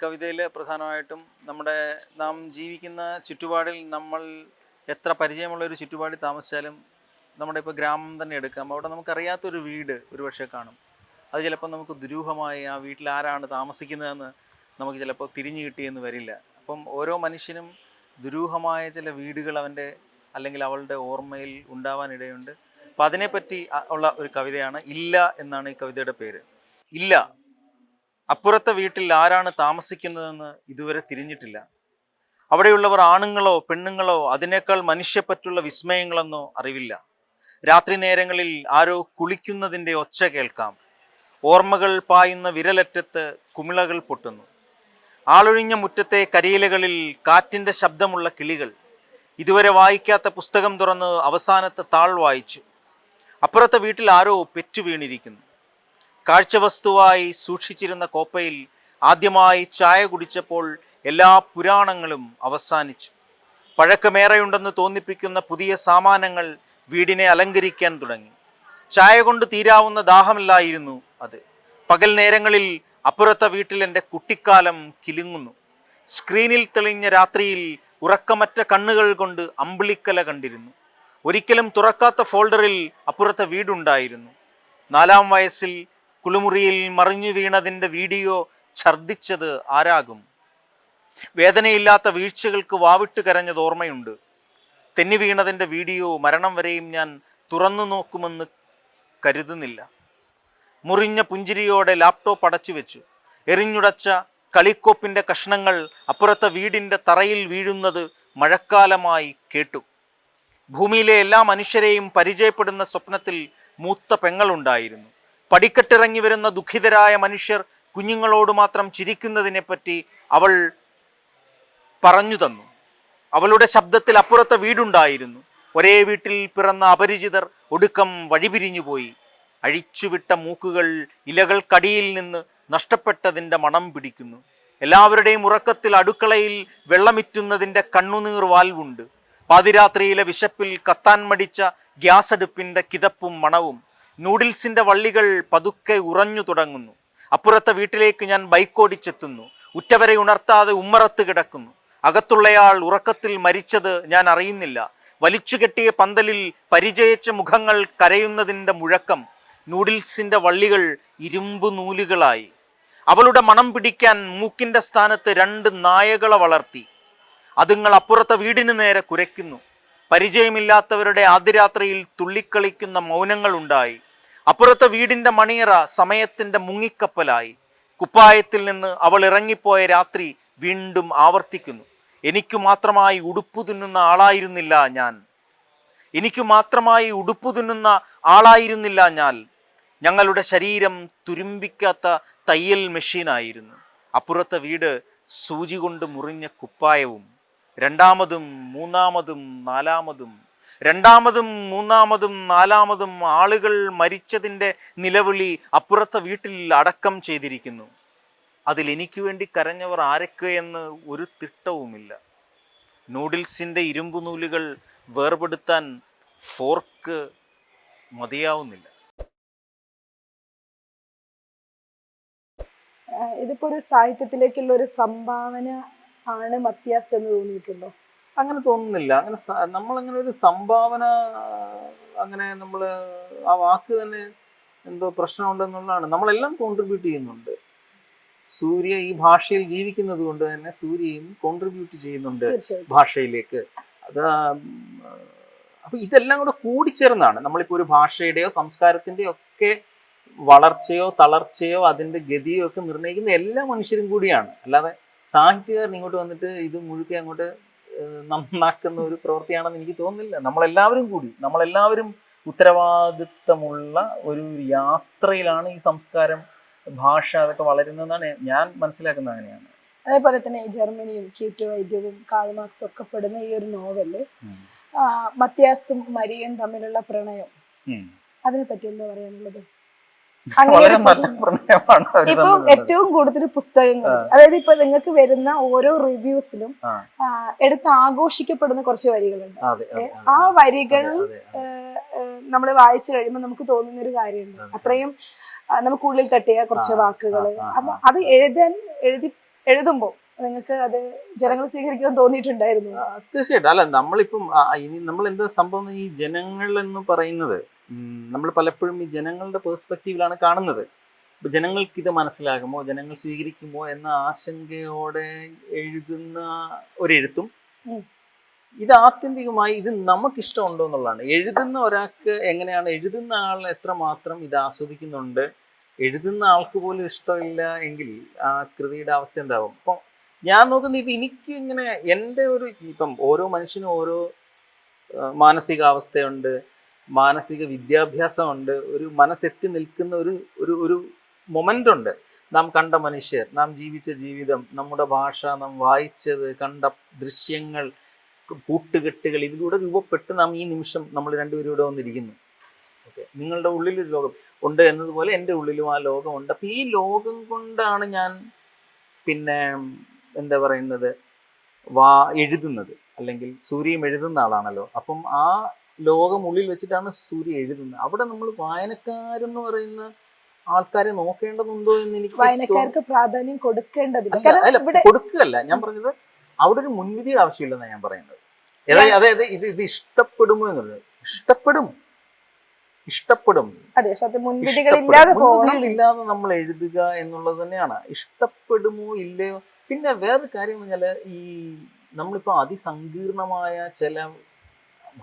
കവിതയിൽ പ്രധാനമായിട്ടും നാം ജീവിക്കുന്ന ചുറ്റുപാടിൽ നമ്മൾ എത്ര പരിചയമുള്ള ഒരു ചുറ്റുപാടിൽ താമസിച്ചാലും നമ്മുടെ ഇപ്പോൾ ഗ്രാമം തന്നെ എടുക്കാം, അവിടെ നമുക്കറിയാത്തൊരു വീട് ഒരുപക്ഷെ കാണും. അത് ചിലപ്പോൾ നമുക്ക് ദുരൂഹമായി ആ വീട്ടിൽ ആരാണ് താമസിക്കുന്നതെന്ന് നമുക്ക് ചിലപ്പോൾ തിരിഞ്ഞു കിട്ടിയെന്ന് വരില്ല. അപ്പം ഓരോ മനുഷ്യനും ദുരൂഹമായ ചില വീടുകൾ അവൻ്റെ അല്ലെങ്കിൽ അവളുടെ ഓർമ്മയിൽ ഉണ്ടാവാനിടയുണ്ട്. അപ്പം അതിനെപ്പറ്റി ഉള്ള ഒരു കവിതയാണ് ഇല്ല എന്നാണ് ഈ കവിതയുടെ പേര്. ഇല്ല, അപ്പുറത്തെ വീട്ടിൽ ആരാണ് താമസിക്കുന്നതെന്ന് ഇതുവരെ തിരിഞ്ഞിട്ടില്ല. അവിടെയുള്ളവർ ആണുങ്ങളോ പെണ്ണുങ്ങളോ അതിനേക്കാൾ മനുഷ്യപ്പറ്റുള്ള വിസ്മയങ്ങളെന്നോ അറിവില്ല. രാത്രി നേരങ്ങളിൽ ആരോ കുളിക്കുന്നതിൻ്റെ ഒച്ച കേൾക്കാം. ഓർമ്മകൾ പായുന്ന വിരലറ്റത്ത് കുമിളകൾ പൊട്ടുന്നു. ആളൊഴിഞ്ഞ മുറ്റത്തെ കരിയിലകളിൽ കാറ്റിൻ്റെ ശബ്ദമുള്ള കിളികൾ. ഇതുവരെ വായിക്കാത്ത പുസ്തകം തുറന്ന് അവസാനത്തെ താൾ വായിച്ചു. അപ്പുറത്തെ വീട്ടിൽ ആരോ പെറ്റു വീണിരിക്കുന്നു. കാഴ്ചവസ്തുവായി സൂക്ഷിച്ചിരുന്ന കോപ്പയിൽ ആദ്യമായി ചായ കുടിച്ചപ്പോൾ എല്ലാ പുരാണങ്ങളും അവസാനിച്ചു. പഴക്കമേറെയുണ്ടെന്ന് തോന്നിപ്പിക്കുന്ന പുതിയ സാമാനങ്ങൾ വീടിനെ അലങ്കരിക്കാൻ തുടങ്ങി. ചായ കൊണ്ട് തീരാവുന്ന ദാഹമല്ലായിരുന്നു അത്. പകൽ നേരങ്ങളിൽ അപ്പുറത്തെ വീട്ടിൽ എൻ്റെ കുട്ടിക്കാലം കിലുങ്ങുന്നു. സ്ക്രീനിൽ തെളിഞ്ഞ രാത്രിയിൽ ഉറക്കമറ്റ കണ്ണുകൾ കൊണ്ട് അമ്പിളിക്കല കണ്ടിരുന്നു. ഒരിക്കലും തുറക്കാത്ത ഫോൾഡറിൽ അപ്പുറത്തെ വീടുണ്ടായിരുന്നു. 4-ാം വയസ്സിൽ കുളിമുറിയിൽ മറിഞ്ഞു വീണതിൻ്റെ വീഡിയോ ഛർദ്ദിച്ചത് ആരാകും? വേദനയില്ലാത്ത വീഴ്ചകൾക്ക് വാവിട്ട് കരഞ്ഞത് ഓർമ്മയുണ്ട്. തെന്നി വീണതിൻ്റെ വീഡിയോ മരണം വരെയും ഞാൻ തുറന്നു നോക്കുമെന്ന് കരുതുന്നില്ല. മുറിഞ്ഞ പുഞ്ചിരിയോടെ ലാപ്ടോപ്പ് അടച്ചു വെച്ചു. എറിഞ്ഞുടച്ച കളിക്കോപ്പിൻ്റെ കഷ്ണങ്ങൾ അപ്പുറത്തെ വീടിൻ്റെ തറയിൽ വീഴുന്നത് മഴക്കാലമായി കേട്ടു. ഭൂമിയിലെ എല്ലാ മനുഷ്യരെയും പരിചയപ്പെടുന്ന സ്വപ്നത്തിൽ മൂത്ത പെങ്ങളുണ്ടായിരുന്നു. പടിക്കെട്ടിറങ്ങി വരുന്ന ദുഃഖിതരായ മനുഷ്യർ കുഞ്ഞുങ്ങളോട് മാത്രം ചിരിക്കുന്നതിനെപ്പറ്റി അവൾ പറഞ്ഞു തന്നു. അവളുടെ ശബ്ദത്തിൽ അപ്പുറത്തെ വീടുണ്ടായിരുന്നു. ഒരേ വീട്ടിൽ പിറന്ന അപരിചിതർ ഒടുക്കം വഴിപിരിഞ്ഞുപോയി. അഴിച്ചുവിട്ട മൂക്കുകൾ ഇലകൾക്കടിയിൽ നിന്ന് നഷ്ടപ്പെട്ടതിൻ്റെ മണം പിടിക്കുന്നു. എല്ലാവരുടെയും ഉറക്കത്തിൽ അടുക്കളയിൽ വെള്ളമിറ്റുന്നതിൻ്റെ കണ്ണുനീർ വാൽവുണ്ട്. പാതിരാത്രിയിലെ വിശപ്പിൽ കത്താൻ മടിച്ച ഗ്യാസ് അടുപ്പിൻ്റെ കിതപ്പും മണവും. നൂഡിൽസിൻ്റെ വള്ളികൾ പതുക്കെ ഉറഞ്ഞു തുടങ്ങുന്നു. അപ്പുറത്തെ വീട്ടിലേക്ക് ഞാൻ ബൈക്കോടിച്ചെത്തുന്നു. ഉറ്റവരെ ഉണർത്താതെ ഉമ്മറത്ത് കിടക്കുന്നു. അകത്തുള്ളയാൾ ഉറക്കത്തിൽ മരിച്ചത് ഞാൻ അറിയുന്നില്ല. വലിച്ചു കെട്ടിയ പന്തലിൽ പരിചയിച്ച മുഖങ്ങൾ കരയുന്നതിൻ്റെ മുഴക്കം. നൂഡിൽസിൻ്റെ വള്ളികൾ ഇരുമ്പ് നൂലുകളായി. അവളുടെ മണം പിടിക്കാൻ മൂക്കിൻ്റെ സ്ഥാനത്ത് 2 നായകളെ വളർത്തി. അതുങ്ങൾ അപ്പുറത്തെ വീടിന് നേരെ കുരയ്ക്കുന്നു. പരിചയമില്ലാത്തവരുടെ ആദ്യരാത്രിയിൽ തുള്ളിക്കളിക്കുന്ന മൗനങ്ങളുണ്ടായി. അപ്പുറത്തെ വീടിൻ്റെ മണിയറ സമയത്തിൻ്റെ മുങ്ങിക്കപ്പലായി. കുപ്പായത്തിൽ നിന്ന് അവൾ ഇറങ്ങിപ്പോയ രാത്രി വീണ്ടും ആവർത്തിക്കുന്നു. എനിക്കു മാത്രമായി ഉടുപ്പു തിന്നുന്ന ആളായിരുന്നില്ല ഞാൻ. എനിക്കു മാത്രമായി ഉടുപ്പു തിന്നുന്ന ആളായിരുന്നില്ല ഞാൻ. ഞങ്ങളുടെ ശരീരം തുരുമ്പിക്കാത്ത തയ്യൽ മെഷീനായിരുന്നു. അപ്പുറത്തെ വീട് സൂചി കൊണ്ട് മുറിഞ്ഞ കുപ്പായവും. രണ്ടാമതും മൂന്നാമതും ആളുകൾ മരിച്ചതിൻ്റെ നിലവിളി അപ്പുറത്തെ വീട്ടിൽ അടക്കം ചെയ്തിരിക്കുന്നു. അതിൽ എനിക്ക് വേണ്ടി കരഞ്ഞവർ ആരൊക്കെയെന്ന് ഒരു തിട്ടവുമില്ല. നൂഡിൽസിൻ്റെ ഇരുമ്പു നൂലുകൾ വേർപെടുത്താൻ ഫോർക്ക് മതിയാവുന്നില്ല. ഇതിപ്പോ ഒരു സാഹിത്യത്തിലേക്കുള്ള ഒരു സംഭാവന ആണ് മത്യാസ് എന്ന് തോന്നിയിട്ടുണ്ടോ? അങ്ങനെ തോന്നുന്നില്ല. നമ്മളങ്ങനെ ഒരു സംഭാവന, അങ്ങനെ നമ്മൾ ആ വാക്ക് തന്നെ എന്തോ പ്രശ്നമുണ്ടെന്നുള്ളതാണ്. നമ്മളെല്ലാം കോൺട്രിബ്യൂട്ട് ചെയ്യുന്നുണ്ട്. സൂര്യ ഈ ഭാഷയിൽ ജീവിക്കുന്നത് കൊണ്ട് തന്നെ സൂര്യയും കോൺട്രിബ്യൂട്ട് ചെയ്യുന്നുണ്ട് ഭാഷയിലേക്ക്. അപ്പൊ ഇതെല്ലാം കൂടെ കൂടിച്ചേർന്നാണ് നമ്മളിപ്പോൾ ഒരു ഭാഷയുടെയോ സംസ്കാരത്തിൻ്റെയോ ഒക്കെ വളർച്ചയോ തളർച്ചയോ അതിൻ്റെ ഗതിയോ ഒക്കെ നിർണ്ണയിക്കുന്ന എല്ലാ മനുഷ്യരും കൂടിയാണ്. അല്ലാതെ സാഹിത്യകാരൻ ഇങ്ങോട്ട് വന്നിട്ട് ഇത് മുഴുക്കെ അങ്ങോട്ട് നന്നാക്കുന്ന ഒരു പ്രവൃത്തിയാണെന്ന് എനിക്ക് തോന്നുന്നില്ല. നമ്മളെല്ലാവരും ഉത്തരവാദിത്തമുള്ള ഒരു യാത്രയിലാണ് ഈ സംസ്കാരം, ഭാഷ അതൊക്കെ വളരുന്നതെന്നാണ് ഞാൻ മനസ്സിലാക്കുന്നത്. അങ്ങനെയാണ്. അതേപോലെ തന്നെ ജർമ്മനിയും കീറ്റ് വൈദ്യവും കാൾ മാർക്സും ഒക്കെ പെടുന്ന ഈ ഒരു നോവല് മത്യാസും മരിയയും തമ്മിലുള്ള പ്രണയം, അതിനെ പറ്റി എന്താ പറയാനുള്ളത്? ഇപ്പൊ ഏറ്റവും കൂടുതൽ പുസ്തകങ്ങൾ, അതായത് ഇപ്പൊ നിങ്ങൾക്ക് വരുന്ന ഓരോ റിവ്യൂസിലും എടുത്ത് ആഘോഷിക്കപ്പെടുന്ന കുറച്ച് വരികളുണ്ട്. ആ വരികൾ നമ്മൾ വായിച്ചു കഴിയുമ്പോൾ നമുക്ക് തോന്നുന്ന ഒരു കാര്യമുണ്ട്, അത്രയും നമുക്ക് ഉള്ളിൽ തട്ടിയ കുറച്ച് വാക്കുകൾ. അപ്പൊ അത് എഴുതി എഴുതുമ്പോൾ നിങ്ങൾക്ക് അത് ജനങ്ങൾ സ്വീകരിക്കുമെന്ന് തോന്നിയിട്ടുണ്ടായിരുന്നു? തീർച്ചയായിട്ടും. അല്ല, നമ്മളിപ്പം ഇനി നമ്മൾ എന്താ സംഭവം, ഈ ജനങ്ങൾ എന്ന് പറയുന്നത് നമ്മൾ പലപ്പോഴും ഈ ജനങ്ങളുടെ പേഴ്സ്പെക്റ്റീവിലാണ് കാണുന്നത്. ഇപ്പം ജനങ്ങൾക്ക് ഇത് മനസ്സിലാകുമോ, ജനങ്ങൾ സ്വീകരിക്കുമോ എന്ന ആശങ്കയോടെ എഴുതുന്ന ഒരെഴുത്തും, ഇത് ആത്യന്തികമായി ഇത് നമുക്കിഷ്ടമുണ്ടോ എന്നുള്ളതാണ്. എഴുതുന്ന ഒരാൾക്ക് എങ്ങനെയാണ്, എഴുതുന്ന ആൾ എത്രമാത്രം ഇത് ആസ്വദിക്കുന്നുണ്ട്, എഴുതുന്ന ആൾക്ക് പോലും ഇഷ്ടമില്ല എങ്കിൽ ആ കൃതിയുടെ അവസ്ഥ എന്താവും. അപ്പം ഞാൻ നോക്കുന്നത് ഇത് എനിക്ക് ഇങ്ങനെ എൻ്റെ ഒരു, ഇപ്പം ഓരോ മനുഷ്യനും ഓരോ മാനസികാവസ്ഥയുണ്ട്, മാനസിക വിദ്യാഭ്യാസമുണ്ട്, ഒരു മനസ്സെത്തി നിൽക്കുന്ന ഒരു ഒരു ഒരു മൊമെൻ്റ് ഉണ്ട്. നാം കണ്ട മനുഷ്യർ, നാം ജീവിച്ച ജീവിതം, നമ്മുടെ ഭാഷ, നാം വായിച്ചത്, കണ്ട ദൃശ്യങ്ങൾ, കൂട്ടുകെട്ടുകൾ, ഇതിലൂടെ രൂപപ്പെട്ട് നാം ഈ നിമിഷം നമ്മൾ രണ്ടുപേരും ഇവിടെ വന്നിരിക്കുന്നു. ഓക്കെ, നിങ്ങളുടെ ഉള്ളിലൊരു ലോകം ഉണ്ട് എന്നതുപോലെ എൻ്റെ ഉള്ളിലും ആ ലോകമുണ്ട്. അപ്പം ഈ ലോകം കൊണ്ടാണ് ഞാൻ പിന്നെ എന്താ പറയുന്നത് എഴുതുന്നത്. അല്ലെങ്കിൽ സൂര്യയും എഴുതുന്ന ആളാണല്ലോ. അപ്പം ആ ലോകം ഉള്ളിൽ വെച്ചിട്ടാണ് സൂര്യ എഴുതുന്നത്. അവിടെ നമ്മൾ വായനക്കാരെന്ന് പറയുന്ന ആൾക്കാരെ നോക്കേണ്ടതുണ്ടോ എന്ന് എനിക്ക് വായനക്കാർക്ക് പ്രാധാന്യം കൊടുക്കേണ്ടതില്ല. കൊടുക്കുകയല്ല ഞാൻ പറഞ്ഞത്, അവിടെ ഒരു മുൻവിധിയുടെ ആവശ്യമില്ലെന്നാണ് ഞാൻ പറയുന്നത്. അതായത് ഇത് ഇഷ്ടപ്പെടുമോ എന്നുള്ളത്. ഇഷ്ടപ്പെടും. മുൻവിധികളില്ലാതെ നമ്മൾ എഴുതുക എന്നുള്ളത് തന്നെയാണ്. ഇഷ്ടപ്പെടുമോ ഇല്ലയോ. പിന്നെ വേറൊരു കാര്യം പറഞ്ഞാൽ, ഈ നമ്മളിപ്പോ അതിസങ്കീർണമായ ചില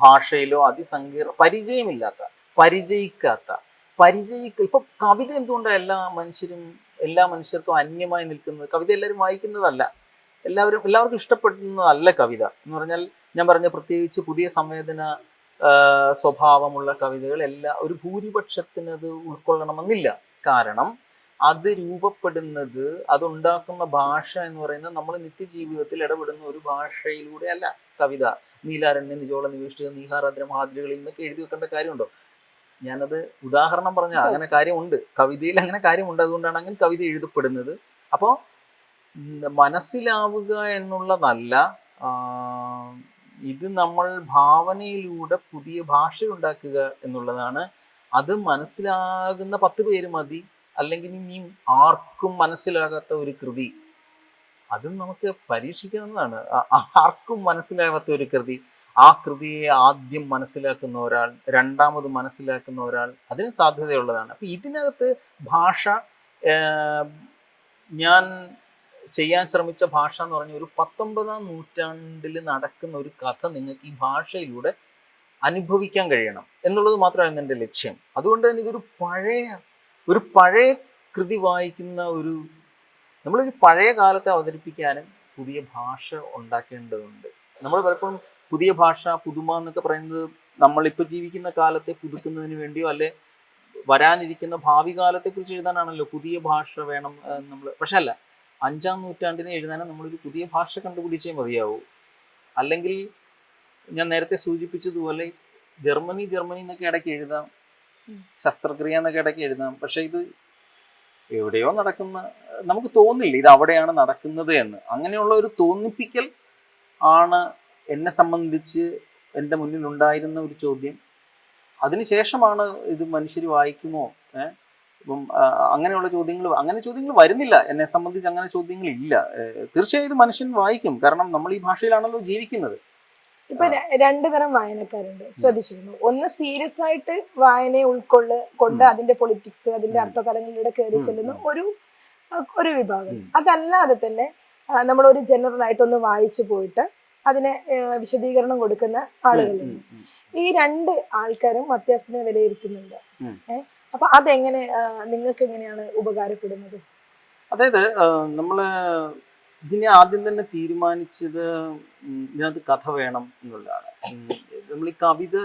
ഭാഷയിലോ പരിചയിക്കാത്ത ഇപ്പൊ കവിത എന്തുകൊണ്ടാണ് എല്ലാ മനുഷ്യർക്കും അന്യമായി നിൽക്കുന്നത്? കവിത എല്ലാവരും വായിക്കുന്നതല്ല, എല്ലാവർക്കും ഇഷ്ടപ്പെടുന്നതല്ല കവിത എന്ന് പറഞ്ഞാൽ. ഞാൻ പറഞ്ഞ പ്രത്യേകിച്ച് പുതിയ സംവേദന സ്വഭാവമുള്ള കവിതകൾ ഒരു ഭൂരിപക്ഷത്തിന് അത് ഉൾക്കൊള്ളണമെന്നില്ല. കാരണം അത് രൂപപ്പെടുന്നത്, അതുണ്ടാക്കുന്ന ഭാഷ എന്ന് പറയുന്നത് നമ്മൾ നിത്യജീവിതത്തിൽ ഇടപെടുന്ന ഒരു ഭാഷയിലൂടെ അല്ല. കവിത നീലാരണ്യ നിജോള നിവേഷ്ടിക നീഹാരാദ്ര മഹാദ്രികളിൽ നിന്നൊക്കെ എഴുതി വെക്കേണ്ട കാര്യമുണ്ടോ? ഞാനത് ഉദാഹരണം പറഞ്ഞാൽ അങ്ങനെ കാര്യമുണ്ട്, കവിതയിൽ അങ്ങനെ കാര്യമുണ്ട്. അതുകൊണ്ടാണ് അങ്ങനെ കവിത എഴുതപ്പെടുന്നത്. അപ്പോൾ മനസ്സിലാവുക എന്നുള്ളതല്ല, ഇത് നമ്മൾ ഭാവനയിലൂടെ പുതിയ ഭാഷ ഉണ്ടാക്കുക എന്നുള്ളതാണ്. അത് മനസ്സിലാകുന്ന 10 പേര് മതി, അല്ലെങ്കിൽ ഇനി ആർക്കും മനസ്സിലാകാത്ത ഒരു കൃതി, അതും നമുക്ക് പരീക്ഷിക്കാവുന്നതാണ്. ആർക്കും മനസ്സിലാകാത്ത ഒരു കൃതി, ആ കൃതിയെ ആദ്യം മനസ്സിലാക്കുന്ന ഒരാൾ, രണ്ടാമത് മനസ്സിലാക്കുന്ന ഒരാൾ, അതിന് സാധ്യതയുള്ളതാണ്. അപ്പം ഇതിനകത്ത് ഭാഷ, ഞാൻ ചെയ്യാൻ ശ്രമിച്ച ഭാഷ എന്ന് പറഞ്ഞ ഒരു 19ാം നൂറ്റാണ്ടിൽ നടക്കുന്ന ഒരു കഥ നിങ്ങൾക്ക് ഈ ഭാഷയിലൂടെ അനുഭവിക്കാൻ കഴിയണം എന്നുള്ളത് മാത്രമാണ് എൻ്റെ ലക്ഷ്യം. അതുകൊണ്ട് തന്നെ ഇതൊരു പഴയ കൃതി വായിക്കുന്ന നമ്മളൊരു പഴയ കാലത്തെ അവതരിപ്പിക്കാനും പുതിയ ഭാഷ ഉണ്ടാക്കേണ്ടതുണ്ട്. നമ്മൾ പലപ്പോഴും പുതിയ ഭാഷ, പുതുമ എന്നൊക്കെ പറയുന്നത് നമ്മളിപ്പോൾ ജീവിക്കുന്ന കാലത്തെ പുതുക്കുന്നതിന് വേണ്ടിയോ അല്ലെ വരാനിരിക്കുന്ന ഭാവി കാലത്തെക്കുറിച്ച് എഴുതാനാണല്ലോ പുതിയ ഭാഷ വേണം നമ്മൾ. പക്ഷെ അല്ല, 5ാം നൂറ്റാണ്ടിനെ എഴുതാനും നമ്മളൊരു പുതിയ ഭാഷ കണ്ടുപിടിച്ചേ മതിയാവൂ. അല്ലെങ്കിൽ ഞാൻ നേരത്തെ സൂചിപ്പിച്ചതുപോലെ ജർമ്മനി എന്നൊക്കെ ഇടയ്ക്ക് എഴുതാം, ശസ്ത്രക്രിയ എന്നൊക്കെ ഇടയ്ക്ക് എഴുതാം. പക്ഷെ ഇത് എവിടെയോ നടക്കുന്ന, നമുക്ക് തോന്നില്ല ഇത് അവിടെയാണ് നടക്കുന്നത് എന്ന്. അങ്ങനെയുള്ള ഒരു തോന്നിപ്പിക്കൽ ആണ് എന്നെ സംബന്ധിച്ച് എൻ്റെ മുന്നിൽ ഉണ്ടായിരുന്ന ഒരു ചോദ്യം. അതിനുശേഷമാണ് ഇത് മനുഷ്യർ വായിക്കുമോ, ഇപ്പം അങ്ങനെയുള്ള ചോദ്യങ്ങൾ വരുന്നില്ല. എന്നെ സംബന്ധിച്ച് അങ്ങനെ ചോദ്യങ്ങളില്ല. തീർച്ചയായും ഇത് മനുഷ്യൻ വായിക്കും, കാരണം നമ്മൾ ഈ ഭാഷയിലാണല്ലോ ജീവിക്കുന്നത്. ഇപ്പൊ 2 തരം വായനക്കാരുണ്ട്, ശ്രദ്ധിച്ചിരുന്നു. ഒന്ന് സീരിയസ് ആയിട്ട് വായനയെ കൊണ്ട് അതിന്റെ പൊളിറ്റിക്സ്, അതിന്റെ അർത്ഥതലങ്ങളിലൂടെ കയറി ചെല്ലുന്ന ഒരു വിഭാഗം. അതല്ലാതെ തന്നെ നമ്മളൊരു ജനറൽ ആയിട്ടൊന്ന് വായിച്ചു പോയിട്ട് അതിനെ വിശദീകരണം കൊടുക്കുന്ന ആളുകളുണ്ട്. ഈ 2 ആൾക്കാരും മത്യാസിനെ വിലയിരുത്തുന്നുണ്ട്. അപ്പൊ അതെങ്ങനെ, നിങ്ങൾക്ക് എങ്ങനെയാണ് ഉപകാരപ്പെടുന്നത്? അതായത് നമ്മള് ഇതിനെ ആദ്യം തന്നെ തീരുമാനിച്ചത് ഇതിനകത്ത് കഥ വേണം എന്നുള്ളതാണ്. നമ്മൾ ഈ കവിത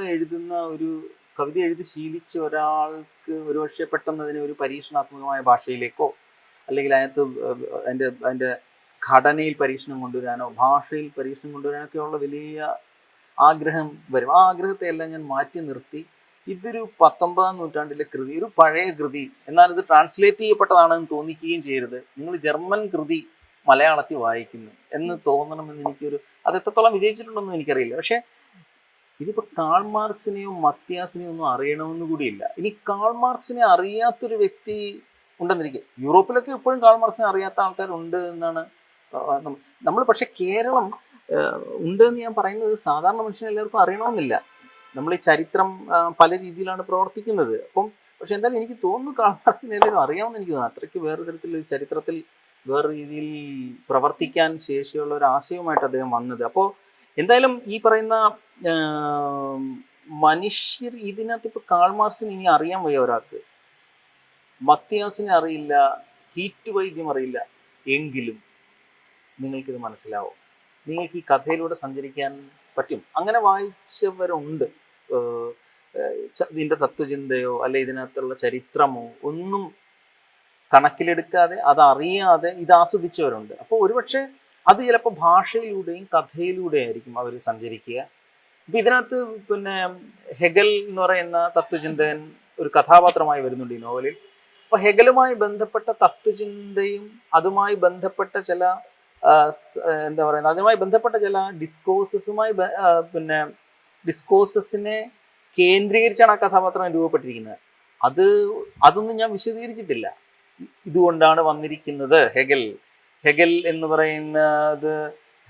എഴുതി ശീലിച്ച ഒരാൾക്ക് ഒരുപക്ഷെ പെട്ടെന്ന് അതിനെ ഒരു പരീക്ഷണാത്മകമായ ഭാഷയിലേക്കോ അല്ലെങ്കിൽ അതിൻ്റെ ഘടനയിൽ പരീക്ഷണം കൊണ്ടുവരാനോ ഭാഷയിൽ പരീക്ഷണം കൊണ്ടുവരാനൊക്കെ ഉള്ള വലിയ ആഗ്രഹം വരും. ആ ആഗ്രഹത്തെ എല്ലാം ഞാൻ മാറ്റി നിർത്തി ഇതൊരു 19ാം നൂറ്റാണ്ടിലെ കൃതി, ഒരു പഴയ കൃതി, എന്നാൽ ഇത് ട്രാൻസ്ലേറ്റ് ചെയ്യപ്പെട്ടതാണെന്ന് തോന്നിക്കുകയും ചെയ്യരുത്. നിങ്ങൾ ജർമ്മൻ കൃതി മലയാളത്തിൽ വായിക്കുന്നു എന്ന് തോന്നണമെന്ന് അത് എത്രത്തോളം വിജയിച്ചിട്ടുണ്ടെന്നും എനിക്കറിയില്ല. പക്ഷെ ഇതിപ്പോൾ കാൾ മാർക്സിനെയോ മത്യാസിനെയോ ഒന്നും അറിയണമെന്ന് കൂടിയില്ല. ഇനി കാൾ മാർക്സിനെ അറിയാത്തൊരു വ്യക്തി ഉണ്ടെന്നിരിക്കും. യൂറോപ്പിലൊക്കെ ഇപ്പോഴും കാൾ മാർക്സിനെ അറിയാത്ത ആൾക്കാരുണ്ട് എന്നാണ് നമ്മൾ പക്ഷെ കേരളം ഉണ്ട് എന്ന് ഞാൻ പറയുന്നത് സാധാരണ മനുഷ്യന് എല്ലാവർക്കും അറിയണമെന്നില്ല. നമ്മൾ ഈ ചരിത്രം പല രീതിയിലാണ് പ്രവർത്തിക്കുന്നത്. അപ്പം പക്ഷെ എന്തായാലും എനിക്ക് തോന്നുന്നു കാൾ മാർക്സിനെ എല്ലാവരും അറിയാമെന്ന് എനിക്ക് തോന്നുന്നു. അത്രയ്ക്ക് വേറൊരു തരത്തിലൊരു ചരിത്രത്തിൽ വേറെ രീതിയിൽ പ്രവർത്തിക്കാൻ ശേഷിയുള്ള ഒരു ആശയവുമായിട്ട് അദ്ദേഹം വന്നത്. അപ്പോൾ എന്തായാലും ഈ പറയുന്ന മനുഷ്യർ ഇതിനകത്ത് ഇപ്പോൾ കാൾ മാർക്സിന് ഇനി അറിയാൻ വയ്യ ഒരാൾക്ക്, മത്തിയാസിനെ അറിയില്ല, ഹീറ്റ് വൈദ്യം അറിയില്ല, എങ്കിലും നിങ്ങൾക്കിത് മനസ്സിലാവും. നിങ്ങൾക്ക് ഈ കഥയിലൂടെ സഞ്ചരിക്കാൻ പറ്റും. അങ്ങനെ വായിച്ചവരുണ്ട്. ഇതിൻ്റെ തത്വചിന്തയോ അല്ലെ ഇതിനകത്തുള്ള ചരിത്രമോ ഒന്നും കണക്കിലെടുക്കാതെ അതറിയാതെ ഇത് ആസ്വദിച്ചവരുണ്ട്. അപ്പോൾ ഒരുപക്ഷെ അത് ചിലപ്പോൾ ഭാഷയിലൂടെയും കഥയിലൂടെയും ആയിരിക്കും അവർ സഞ്ചരിക്കുക. ഇപ്പം ഇതിനകത്ത് പിന്നെ ഹെഗൽ എന്ന് പറയുന്ന തത്വചിന്തകൻ ഒരു കഥാപാത്രമായി വരുന്നുണ്ട് ഈ നോവലിൽ. അപ്പോൾ ഹെഗലുമായി ബന്ധപ്പെട്ട തത്വചിന്തയും അതുമായി ബന്ധപ്പെട്ട ചില എന്താ പറയുന്നത്, അതുമായി ബന്ധപ്പെട്ട ചില ഡിസ്കോഴ്സസിനെ കേന്ദ്രീകരിച്ചാണ് ആ കഥാപാത്രം രൂപപ്പെട്ടിരിക്കുന്നത്. അതൊന്നും ഞാൻ വിശദീകരിച്ചിട്ടില്ല. ഇതുകൊണ്ടാണ് വന്നിരിക്കുന്നത്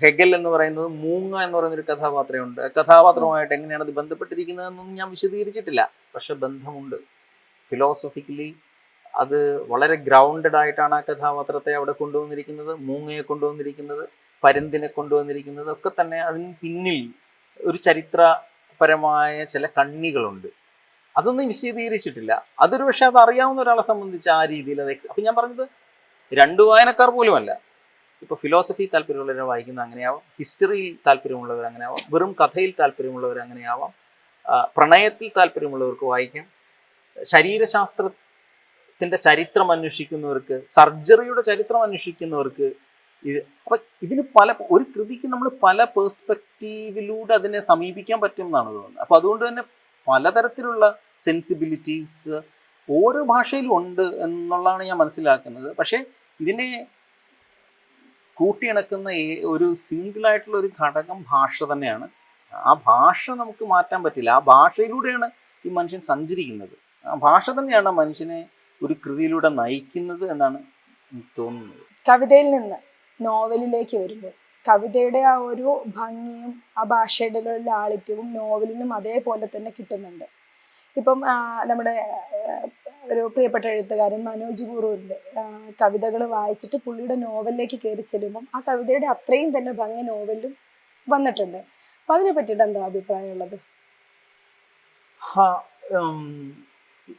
ഹെഗൽ എന്ന് പറയുന്നത് മൂങ്ങ എന്ന് പറയുന്നൊരു കഥാപാത്രമുണ്ട്. കഥാപാത്രവുമായിട്ട് എങ്ങനെയാണ് അത് ബന്ധപ്പെട്ടിരിക്കുന്നതെന്നൊന്നും ഞാൻ വിശദീകരിച്ചിട്ടില്ല. പക്ഷെ ബന്ധമുണ്ട്. ഫിലോസഫിക്കലി അത് വളരെ ഗ്രൗണ്ടഡ് ആയിട്ടാണ് ആ കഥാപാത്രത്തെ അവിടെ കൊണ്ടുവന്നിരിക്കുന്നത്. മൂങ്ങയെ കൊണ്ടുവന്നിരിക്കുന്നത്, പരുന്തിനെ കൊണ്ടുവന്നിരിക്കുന്നത് ഒക്കെ തന്നെ അതിന് പിന്നിൽ ഒരു ചരിത്രപരമായ ചില കണ്ണികളുണ്ട്. അതൊന്നും വിശദീകരിച്ചിട്ടില്ല. അതൊരു പക്ഷെ അത് അറിയാവുന്ന ഒരാളെ സംബന്ധിച്ച് ആ രീതിയിൽ അത് അപ്പം ഞാൻ പറഞ്ഞത് രണ്ടു വായനക്കാർ പോലുമല്ല. ഇപ്പോൾ ഫിലോസഫി താല്പര്യമുള്ളവരെ വായിക്കുന്ന അങ്ങനെയാവാം, ഹിസ്റ്ററിയിൽ താല്പര്യമുള്ളവർ അങ്ങനെയാവാം, വെറും കഥയിൽ താല്പര്യമുള്ളവർ അങ്ങനെയാവാം, പ്രണയത്തിൽ താല്പര്യമുള്ളവർക്ക് വായിക്കാം, ശരീരശാസ്ത്രത്തിൻ്റെ ചരിത്രം അന്വേഷിക്കുന്നവർക്ക്, സർജറിയുടെ ചരിത്രം അന്വേഷിക്കുന്നവർക്ക് ഇത്. അപ്പം ഇതിന് ഒരു കൃതിക്ക് നമ്മൾ പല പേഴ്സ്പെക്റ്റീവിലൂടെ അതിനെ സമീപിക്കാൻ പറ്റും എന്നാണ് തോന്നുന്നത്. അപ്പോൾ അതുകൊണ്ട് തന്നെ പലതരത്തിലുള്ള സെൻസിബിലിറ്റീസ് ഓരോ ഭാഷയിലും ഉണ്ട് എന്നുള്ളതാണ് ഞാൻ മനസ്സിലാക്കുന്നത്. പക്ഷേ ഇതിനെ കൂട്ടിയിണക്കുന്ന ഒരു സിംഗിളായിട്ടുള്ള ഒരു ഘടകം ഭാഷ തന്നെയാണ്. ആ ഭാഷ നമുക്ക് മാറ്റാൻ പറ്റില്ല. ആ ഭാഷയിലൂടെയാണ് ഈ മനുഷ്യൻ സഞ്ചരിക്കുന്നത്. ആ ഭാഷ തന്നെയാണ് മനുഷ്യനെ ഒരു കൃതിയിലൂടെ നയിക്കുന്നത് എന്നാണ് എനിക്ക് തോന്നുന്നത്. കവിതയിൽ നിന്ന് നോവലിലേക്ക് വരുമ്പോൾ കവിതയുടെ ആ ഒരു ഭംഗിയും ആ ഭാഷയുടെ ലാളിത്യവും നോവലിനും അതേപോലെ തന്നെ കിട്ടുന്നുണ്ട്. ഇപ്പം നമ്മുടെ ഒരു പ്രിയപ്പെട്ട എഴുത്തുകാരൻ മനോജ് ഗുരുവിൻ്റെ കവിതകൾ വായിച്ചിട്ട് പുള്ളിയുടെ നോവലിലേക്ക് കയറി ചെല്ലുമ്പം ആ കവിതയുടെ അത്രയും തന്നെ ഭംഗി നോവലിലും വന്നിട്ടുണ്ട്. അപ്പം അതിനെ പറ്റിയിട്ട് എന്താ അഭിപ്രായമുള്ളത്?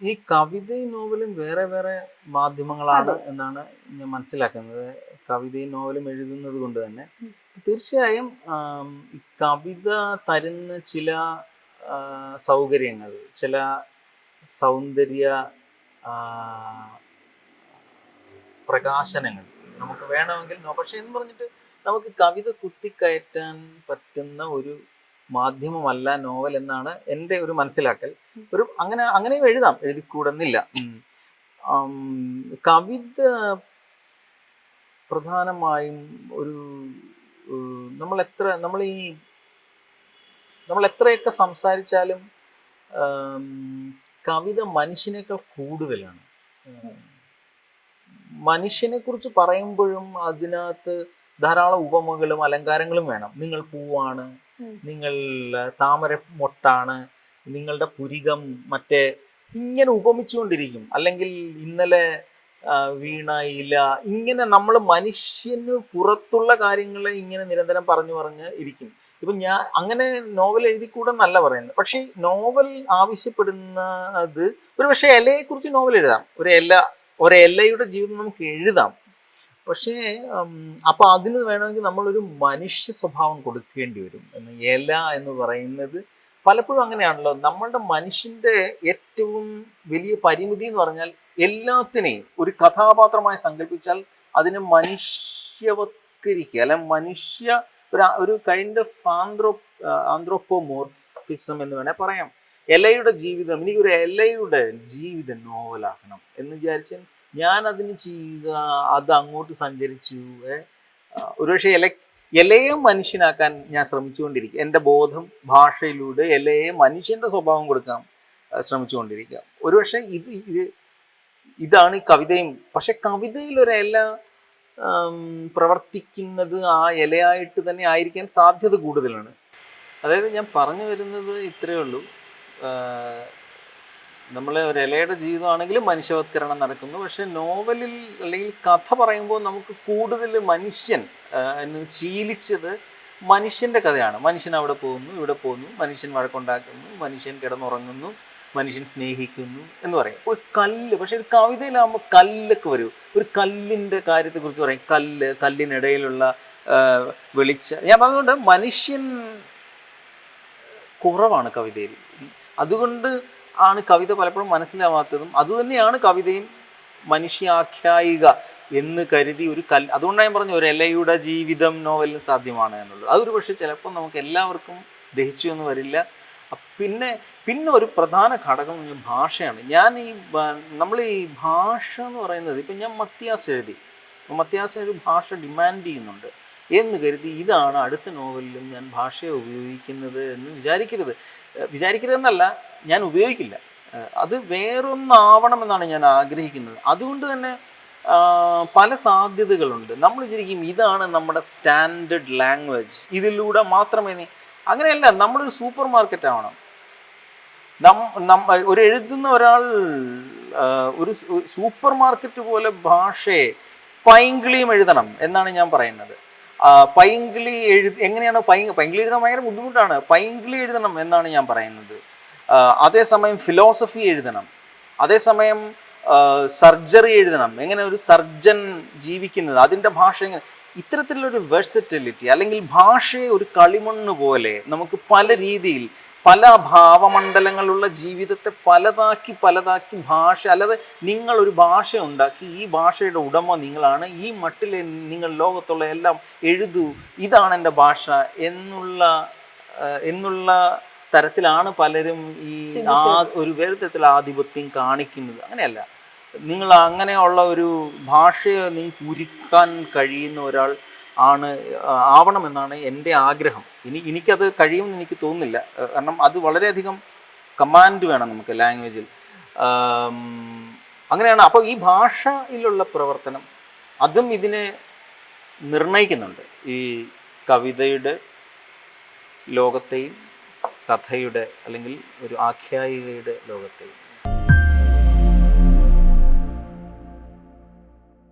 ഈ കവിതയും നോവലും വേറെ വേറെ മാധ്യമങ്ങളാണ് എന്നാണ് ഞാൻ മനസ്സിലാക്കുന്നത്. കവിതയും നോവലും എഴുതുന്നത് കൊണ്ട് തന്നെ തീർച്ചയായും ഈ കവിത തരുന്ന ചില സൗകര്യങ്ങൾ, ചില സൗന്ദര്യ പ്രകാശനങ്ങൾ നമുക്ക് വേണമെങ്കിൽ പക്ഷെ എന്ന് പറഞ്ഞിട്ട് നമുക്ക് കവിത കുത്തിക്കയറ്റാൻ പറ്റുന്ന ഒരു മാധ്യമമല്ല നോവൽ എന്നാണ് എൻ്റെ ഒരു മനസ്സിലാക്കൽ. അങ്ങനെയും എഴുതിക്കൂടുന്നില്ല. കവിത പ്രധാനമായും നമ്മൾ എത്രയൊക്കെ സംസാരിച്ചാലും കവിത മനുഷ്യനേക്കാൾ കൂടുതലാണ്. മനുഷ്യനെ കുറിച്ച് പറയുമ്പോഴും അതിനകത്ത് ധാരാളം ഉപമകളും അലങ്കാരങ്ങളും വേണം. നിങ്ങൾ പൂവാണ്, നിങ്ങൾ താമര മൊട്ടാണ്, നിങ്ങളുടെ പുരികം മറ്റേ ഇങ്ങനെ ഉപമിച്ചുകൊണ്ടിരിക്കും. അല്ലെങ്കിൽ ഇന്നലെ വീണ ഇല, ഇങ്ങനെ നമ്മൾ മനുഷ്യന് പുറത്തുള്ള കാര്യങ്ങളെ ഇങ്ങനെ നിരന്തരം പറഞ്ഞ് ഇരിക്കും. ഇപ്പം ഞാൻ അങ്ങനെ നോവൽ എഴുതിക്കൂടെന്നല്ല പറയുന്നത്. പക്ഷേ നോവൽ ആവശ്യപ്പെടുന്നത് ഒരു പക്ഷേ ഇലയെക്കുറിച്ച് നോവൽ എഴുതാം, ഒരു ഇലയുടെ ജീവിതം നമുക്ക് എഴുതാം. പക്ഷേ അപ്പോൾ അതിന് വേണമെങ്കിൽ നമ്മളൊരു മനുഷ്യ സ്വഭാവം കൊടുക്കേണ്ടി വരും. ഇല എന്ന് പറയുന്നത് പലപ്പോഴും അങ്ങനെയാണല്ലോ. നമ്മളുടെ മനുഷ്യൻ്റെ ഏറ്റവും വലിയ പരിമിതി എന്ന് പറഞ്ഞാൽ എല്ലാത്തിനെയും ഒരു കഥാപാത്രമായി സങ്കല്പിച്ചാൽ അതിനെ മനുഷ്യവത്കരിക്കുക, അല്ലെങ്കിൽ ഒരു കൈൻഡ് ഓഫ് ആന്ത്രോപ്പോമോർഫിസം എന്ന് വേണേൽ പറയാം. ഇലയുടെ ജീവിതം, എനിക്കൊരു ഇലയുടെ ജീവിതം നോവലാക്കണം എന്ന് വിചാരിച്ചാൽ ഞാൻ അതിന് ചെയ്യുക, അത് അങ്ങോട്ട് സഞ്ചരിച്ചു. ഒരുപക്ഷെ ഇലയെ മനുഷ്യനാക്കാൻ ഞാൻ ശ്രമിച്ചുകൊണ്ടിരിക്കുക. എൻ്റെ ബോധം ഭാഷയിലൂടെ ഇലയെ മനുഷ്യൻ്റെ സ്വഭാവം കൊടുക്കാൻ ശ്രമിച്ചുകൊണ്ടിരിക്കുക. ഒരുപക്ഷെ ഇതാണ് ഈ കവിതയും. പക്ഷെ കവിതയിൽ ഒരു ഇല പ്രവർത്തിക്കുന്നത് ആ ഇലയായിട്ട് തന്നെ ആയിരിക്കാൻ സാധ്യത കൂടുതലാണ്. അതായത് ഞാൻ പറഞ്ഞു വരുന്നത് ഇത്രയേ ഉള്ളൂ. നമ്മൾ ഒരു ഇലയുടെ ജീവിതമാണെങ്കിലും മനുഷ്യവത്കരണം നടക്കുന്നു. പക്ഷെ നോവലിൽ അല്ലെങ്കിൽ കഥ പറയുമ്പോൾ നമുക്ക് കൂടുതൽ മനുഷ്യൻ ശീലിച്ചത് മനുഷ്യൻ്റെ കഥയാണ്. മനുഷ്യൻ അവിടെ പോകുന്നു, ഇവിടെ പോകുന്നു, മനുഷ്യൻ വഴക്കുണ്ടാക്കുന്നു, മനുഷ്യൻ കിടന്നുറങ്ങുന്നു, മനുഷ്യൻ സ്നേഹിക്കുന്നു എന്ന് പറയും. ഇപ്പോൾ കല്ല്, പക്ഷെ ഒരു കവിതയിലാകുമ്പോൾ കല്ലൊക്കെ വരും. ഒരു കല്ലിൻ്റെ കാര്യത്തെക്കുറിച്ച് പറയും. കല്ലിനിടയിലുള്ള ഞാൻ പറഞ്ഞുകൊണ്ട് മനുഷ്യൻ കുറവാണ് കവിതയിൽ. അതുകൊണ്ട് ആണ് കവിത പലപ്പോഴും മനസ്സിലാവാത്തതും. അതുതന്നെയാണ് കവിതയും മനുഷ്യാഖ്യായിക എന്ന് കരുതി ഒരു അതുകൊണ്ടാണ് ഞാൻ പറഞ്ഞു ഒരു ഇലയുടെ ജീവിതം നോവലിന് സാധ്യമാണ് എന്നുള്ളത്. അതൊരു പക്ഷേ ചിലപ്പോൾ നമുക്ക് എല്ലാവർക്കും ദഹിച്ചു എന്ന് വരില്ല. പിന്നെ ഒരു പ്രധാന ഘടകം ഭാഷയാണ്. നമ്മൾ ഈ ഭാഷ എന്ന് പറയുന്നത്, ഇപ്പം ഞാൻ മത്യാസ് എഴുതി, മത്യാസ് ഒരു ഭാഷ ഡിമാൻഡ് ചെയ്യുന്നുണ്ട് എന്ന് കരുതി ഇതാണ് അടുത്ത നോവലിലും ഞാൻ ഭാഷയെ ഉപയോഗിക്കുന്നത് എന്ന് വിചാരിക്കരുതെന്നല്ല, ഞാൻ ഉപയോഗിക്കില്ല. അത് വേറൊന്നാവണമെന്നാണ് ഞാൻ ആഗ്രഹിക്കുന്നത്. അതുകൊണ്ട് തന്നെ പല സാധ്യതകളുണ്ട്. നമ്മൾ വിചാരിക്കും ഇതാണ് നമ്മുടെ സ്റ്റാൻഡേർഡ് ലാംഗ്വേജ്, ഇതിലൂടെ മാത്രമേ അങ്ങനെയല്ല. നമ്മളൊരു സൂപ്പർ മാർക്കറ്റ് ആവണം. ഒരു എഴുതുന്ന ഒരാൾ ഒരു സൂപ്പർ മാർക്കറ്റ് പോലെ ഭാഷയെ പൈങ്കിളിയും എഴുതണം എന്നാണ് ഞാൻ പറയുന്നത്. പൈങ്കിളി എങ്ങനെയാണ് പൈങ്കിളി എഴുതാൻ ഭയങ്കര ബുദ്ധിമുട്ടാണ്. പൈങ്കിളി എഴുതണം എന്നാണ് ഞാൻ പറയുന്നത്. അതേസമയം ഫിലോസഫി എഴുതണം, അതേസമയം സർജറി എഴുതണം, എങ്ങനെ ഒരു സർജൻ ജീവിക്കുന്നത്, അതിൻ്റെ ഭാഷ എങ്ങനെ, ഇത്തരത്തിലുള്ളൊരു വെഴ്സറ്റിലിറ്റി, അല്ലെങ്കിൽ ഭാഷയെ ഒരു കളിമണ്ണ് പോലെ നമുക്ക് പല രീതിയിൽ പല ഭാവമണ്ഡലങ്ങളുള്ള ജീവിതത്തെ പലതാക്കി ഭാഷ, അല്ലാതെ നിങ്ങളൊരു ഭാഷ ഉണ്ടാക്കി ഈ ഭാഷയുടെ ഉടമ നിങ്ങളാണ്, ഈ മട്ടിലെ നിങ്ങൾ ലോകത്തുള്ള എല്ലാം എഴുതൂ, ഇതാണ് എൻ്റെ ഭാഷ എന്നുള്ള തരത്തിലാണ് പലരും ഈ ഒരു വേറെ തരത്തിലുള്ള ആധിപത്യം കാണിക്കുന്നത്. അങ്ങനെയല്ല. നിങ്ങൾ അങ്ങനെയുള്ള ഒരു ഭാഷയെ നിങ്ങൾക്ക് ഉരുക്കാൻ കഴിയുന്ന ഒരാൾ ആവണമെന്നാണ് എൻ്റെ ആഗ്രഹം. എനിക്കത് കഴിയുമെന്ന് എനിക്ക് തോന്നുന്നില്ല. കാരണം അത് വളരെയധികം കമാൻഡ് വേണം നമുക്ക് ലാംഗ്വേജിൽ. അങ്ങനെയാണ്. അപ്പോൾ ഈ ഭാഷയിലുള്ള പ്രവർത്തനം അതും ഇതിനെ നിർണ്ണയിക്കുന്നുണ്ട്. ഈ കവിതയുടെ ലോകത്തെയും കഥയുടെ അല്ലെങ്കിൽ ഒരു ആഖ്യായികയുടെ ലോകത്തെയും.